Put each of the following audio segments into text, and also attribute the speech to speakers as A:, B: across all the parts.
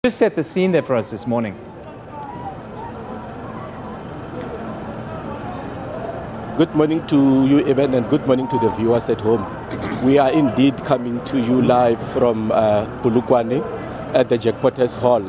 A: Just set the scene there for us this morning.
B: Good morning to you, Evan, and good morning to the viewers at home. We are indeed coming to you live from Polokwane at the Jackpotters Hall.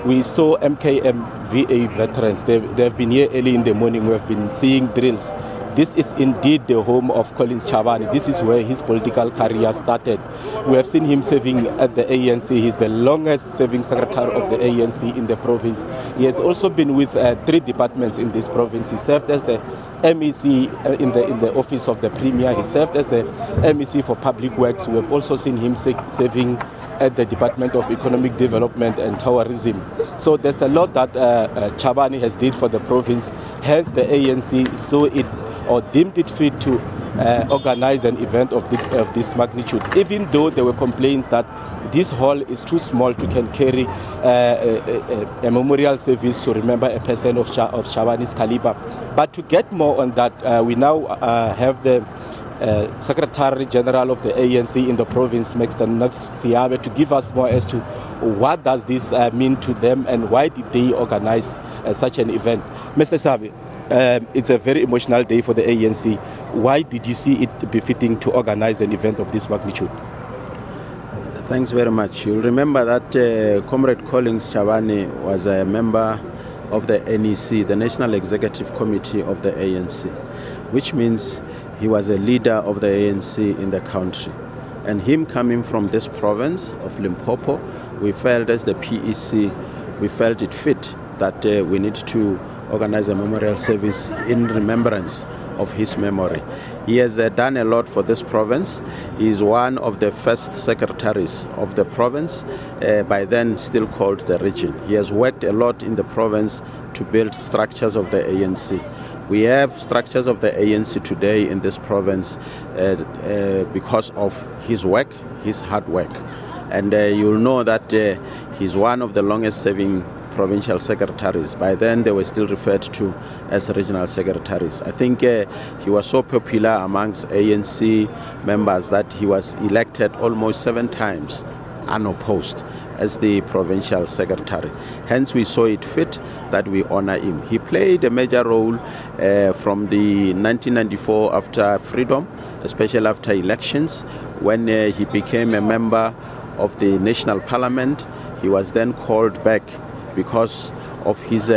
B: We saw MKM VA veterans. They have been here early in the morning. We have been seeing drills. This is indeed the home of Collins Chabane. This is where his political career started. We have seen him serving at the ANC. He's the longest serving secretary of the ANC in the province. He has also been with 3 departments in this province. He served as the MEC in the office of the Premier. He served as the MEC for Public Works. We have also seen him serving at the Department of Economic Development and Tourism. So there's a lot that Chabane has did for the province. Hence the ANC saw it or deemed it fit to organize an event of this magnitude, even though there were complaints that this hall is too small to can carry a memorial service to remember a person of Chabane's caliber. But to get more on that, we now have the Secretary General of the ANC in the province, Mr. Knox Seabi, to give us more as to what does this mean to them and why did they organize such an event. Mr. Seabi, it's a very emotional day for the ANC. Why did you see it befitting to organize an event of this magnitude?
C: Thanks very much. You'll remember that Comrade Collins Chabane was a member of the NEC, the National Executive Committee of the ANC, which means he was a leader of the ANC in the country. And him coming from this province of Limpopo, we felt as the PEC, we felt it fit that we need to organize a memorial service in remembrance of his memory. He has done a lot for this province. He is one of the first secretaries of the province, by then still called the region. He has worked a lot in the province to build structures of the ANC. We have structures of the ANC today in this province because of his work, his hard work. And you'll know that he's one of the longest serving provincial secretaries. By then they were still referred to as regional secretaries. I think he was so popular amongst ANC members that he was elected almost 7 times unopposed as the provincial secretary. Hence we saw it fit that we honor him. He played a major role from the 1994 after freedom, especially after elections, when he became a member of the National Parliament. He was then called back because of his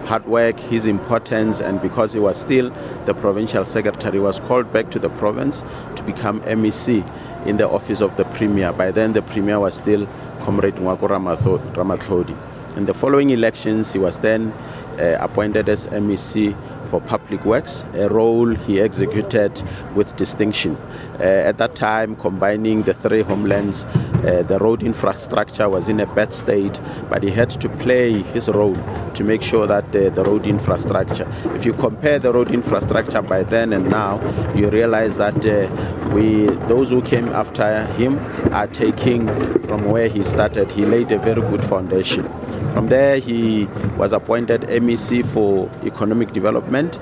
C: hard work, his importance, and because he was still the provincial secretary, he was called back to the province to become MEC in the office of the Premier. By then the Premier was still Comrade Ramatlhodi. In the following elections, he was then appointed as MEC for Public Works, a role he executed with distinction. At that time, combining the 3 homelands, the road infrastructure was in a bad state, but he had to play his role to make sure that the road infrastructure, if you compare the road infrastructure by then and now, you realize that those who came after him are taking from where he started. He laid a very good foundation. From there, he was appointed MEC for Economic Development.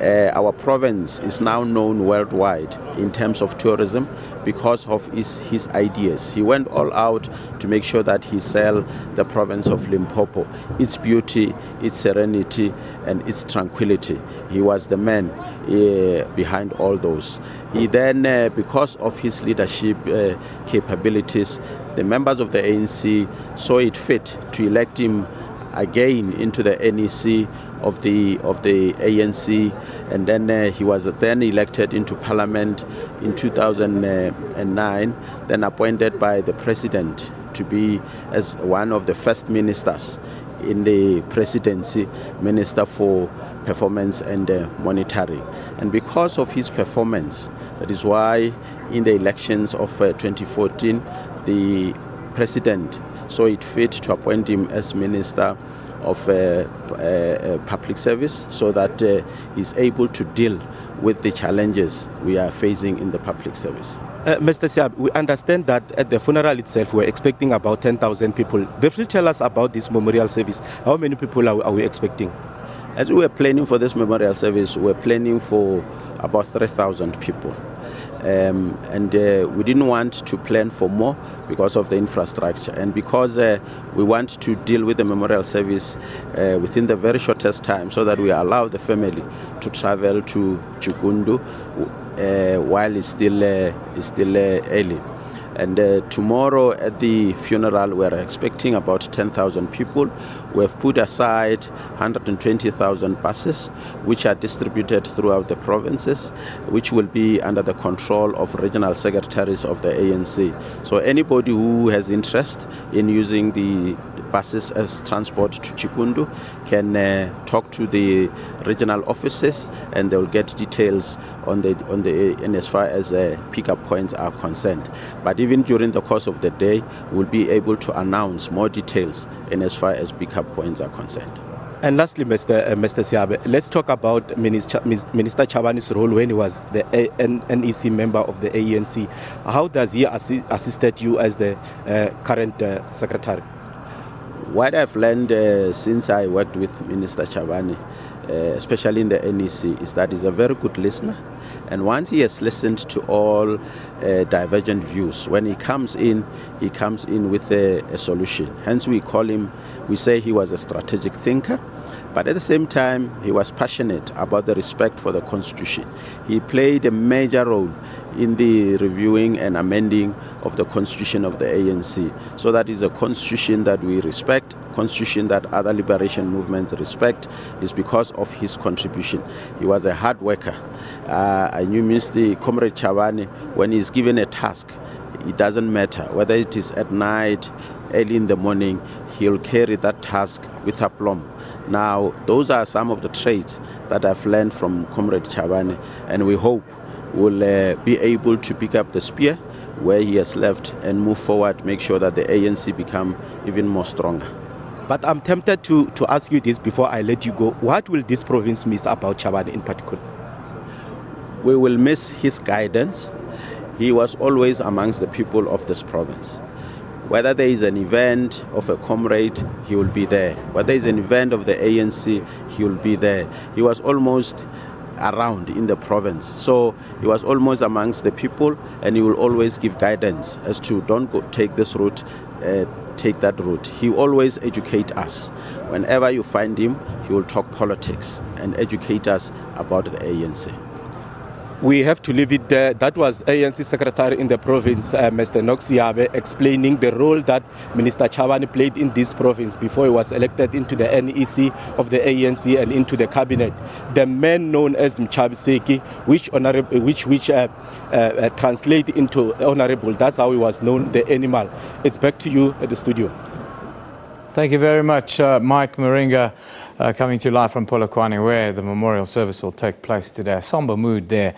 C: Our province is now known worldwide in terms of tourism because of his ideas. He went all out to make sure that he sell the province of Limpopo, its beauty, its serenity, and its tranquility. He was the man behind all those. He then, because of his leadership capabilities, the members of the ANC saw it fit to elect him again into the NEC of the ANC, and then he was then elected into Parliament in 2009, then appointed by the President to be as one of the first ministers in the presidency, Minister for Performance and Monitoring. And because of his performance, that is why in the elections of 2014, the President saw it fit to appoint him as Minister of Public Service, so that he's able to deal with the challenges we are facing in the public service.
B: Mr. Seabi, we understand that at the funeral itself we're expecting about 10,000 people. Briefly tell us about this memorial service. How many people are we expecting?
C: As we were planning for this memorial service, we're planning for about 3,000 people. We didn't want to plan for more because of the infrastructure, and because we want to deal with the memorial service within the very shortest time, so that we allow the family to travel to Chikundu while it's still early. And tomorrow at the funeral, we're expecting about 10,000 people. We have put aside 120,000 buses, which are distributed throughout the provinces, which will be under the control of regional secretaries of the ANC. So anybody who has interest in using the buses as transport to Chikundu can talk to the regional offices, and they will get details on the and as far as pickup points are concerned. But even during the course of the day, we'll be able to announce more details in as far as pickup points are concerned.
B: And lastly, Mr. Seabi, let's talk about Minister Chabane's role when he was the NEC member of the ANC. How does he assisted you as the current secretary?
C: What I've learned since I worked with Minister Chabane, especially in the NEC, is that he's a very good listener. And once he has listened to all divergent views, when he comes in with a solution. Hence we say he was a strategic thinker, but at the same time, he was passionate about the respect for the Constitution. He played a major role in the reviewing and amending of the Constitution of the ANC. So that is a Constitution that we respect, Constitution that other liberation movements respect, is because of his contribution. He was a hard worker. I knew Mr. Comrade Chabane, when he's given a task, it doesn't matter whether it is at night, early in the morning, he'll carry that task with aplomb. Now, those are some of the traits that I've learned from Comrade Chabane, and we hope will be able to pick up the spear where he has left and move forward, make sure that the ANC become even more stronger.
B: But I'm tempted to ask you this before I let you go. What will this province miss about Chabane in particular?
C: We will miss his guidance. He was always amongst the people of this province. Whether there is an event of a comrade, he will be there. Whether there is an event of the ANC, he will be there. He was almost around in the province. So he was almost amongst the people, and he will always give guidance as to don't go take this route, take that route. He always educate us. Whenever you find him, he will talk politics and educate us about the ANC.
B: We have to leave it there. That was ANC Secretary in the province, Mr. Knox Seabi, explaining the role that Minister Chabane played in this province before he was elected into the NEC of the ANC and into the cabinet. The man known as Mchabiseki, which translate into honorable. That's how he was known, the animal. It's back to you at the studio.
A: Thank you very much, Mike Maringa, coming to you live from Polokwane, where the memorial service will take place today. A somber mood there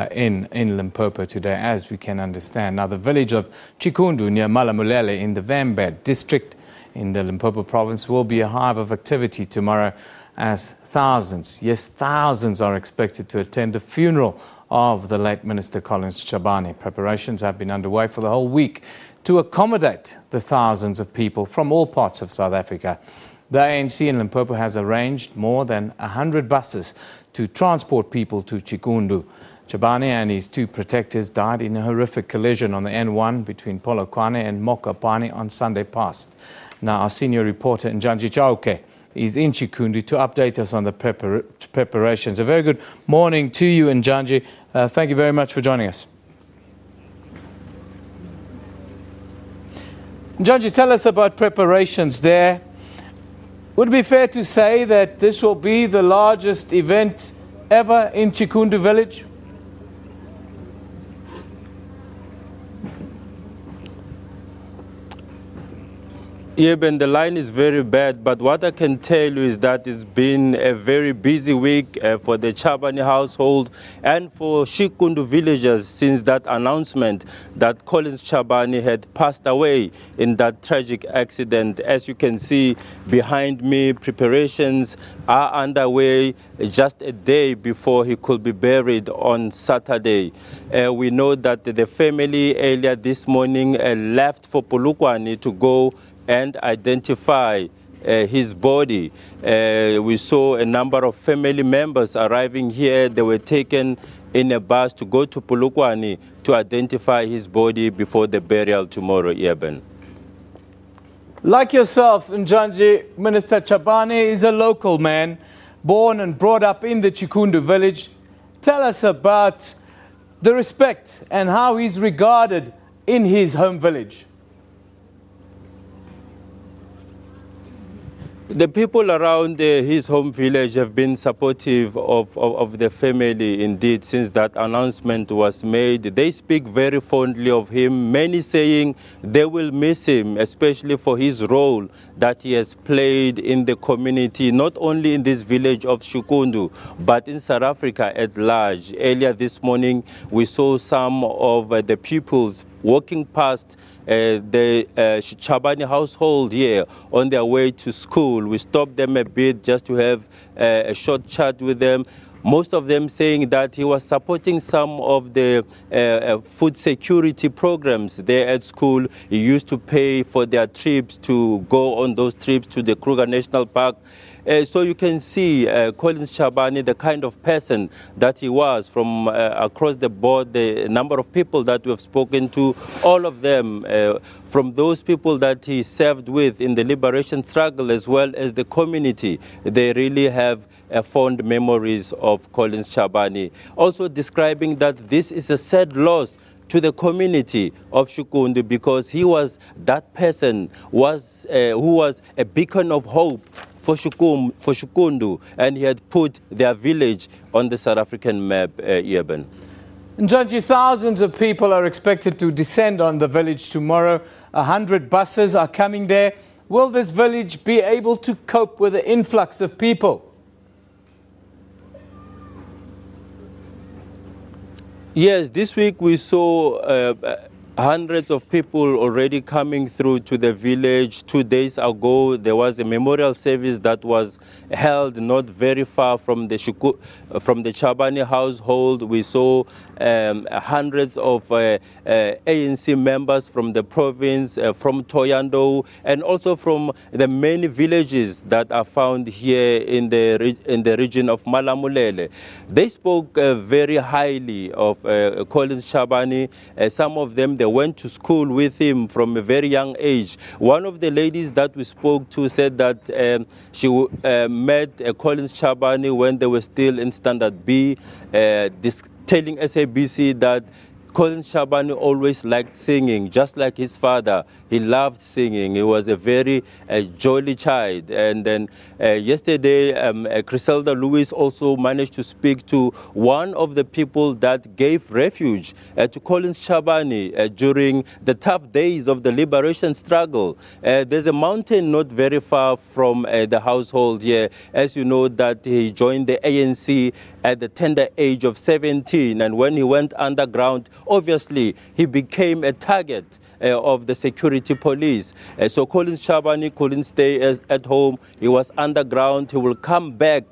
A: in Limpopo today, as we can understand. Now, the village of Chikundu near Malamulele in the Vambed district in the Limpopo province will be a hive of activity tomorrow, as thousands, yes, thousands are expected to attend the funeral of the late Minister Collins Chabane. Preparations have been underway for the whole week to accommodate the thousands of people from all parts of South Africa. The ANC in Limpopo has arranged more than 100 buses to transport people to Chikundu. Chabane and his two protectors died in a horrific collision on the N1 between Polokwane and Mokopane on Sunday past. Now, our senior reporter, Njanji Chauke, is in Chikundu to update us on the preparations. A very good morning to you, Njanji. Thank you very much for joining us. Njanji, tell us about preparations there. Would it be fair to say that this will be the largest event ever in Chikundu village?
D: Yeah, Ben, the line is very bad, but what I can tell you is that it's been a very busy week for the Chabane household and for Chikundu villagers since that announcement that Collins Chabane had passed away in that tragic accident. As you can see behind me, preparations are underway just a day before he could be buried on Saturday. We know that the family earlier this morning left for Polokwane to go and identify his body. We saw a number of family members arriving here. They were taken in a bus to go to Polokwane to identify his body before the burial tomorrow, Eben.
A: Like yourself, Njanji, Minister Chabane is a local man, born and brought up in the Chikundu village. Tell us about the respect and how he's regarded in his home village.
D: The people around his home village have been supportive of the family indeed since that announcement was made. They speak very fondly of him, many saying they will miss him, especially for his role that he has played in the community, not only in this village of Chikundu, but in South Africa at large. Earlier this morning, we saw some of the pupils walking past the Chabane household here on their way to school. We stopped them a bit just to have a short chat with them. Most of them saying that he was supporting some of the food security programs there at school. He used to pay for their trips to go on those trips to the Kruger National Park. So you can see Collins Chabane, the kind of person that he was from across the board, the number of people that we have spoken to, all of them, from those people that he served with in the liberation struggle as well as the community, they really have fond memories of Collins Chabane. Also describing that this is a sad loss to the community of Chikundu because he was that person who was a beacon of hope for Chikundu, and he had put their village on the South African map, Eben.
A: Njanji, thousands of people are expected to descend on the village tomorrow. 100 buses are coming there. Will this village be able to cope with the influx of people?
D: Yes, this week we saw hundreds of people already coming through to the village. 2 days ago, there was a memorial service that was held not very far from the Chabane household. We saw hundreds of ANC members from the province, from Thohoyandou, and also from the many villages that are found here in the region of Malamulele. They spoke very highly of Collins Chabane. Some of them, they went to school with him from a very young age. One of the ladies that we spoke to said that she met Collins Chabane when they were still in Standard B, telling SABC that Collins Chabane always liked singing, just like his father. He loved singing. He was a very jolly child. And then yesterday, Griselda Lewis also managed to speak to one of the people that gave refuge to Collins Chabane during the tough days of the liberation struggle. There's a mountain not very far from the household here. As you know, that he joined the ANC at the tender age of 17. And when he went underground, obviously, he became a target of the security police. So Collins Chabane couldn't stay at home. He was underground. He will come back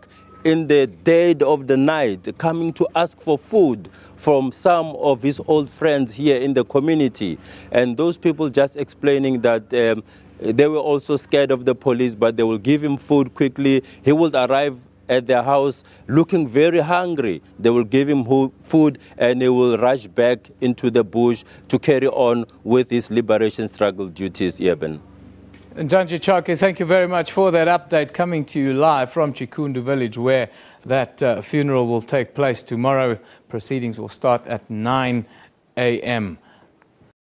D: in the dead of the night, coming to ask for food from some of his old friends here in the community. And those people just explaining that they were also scared of the police, but they will give him food quickly. He will arrive at their house looking very hungry. They will give him food and he will rush back into the bush to carry on with his liberation struggle duties, Eben.
A: Njanji Chake, thank you very much for that update, coming to you live from Chikundu village, where that funeral will take place tomorrow. Proceedings will start at 9 a.m.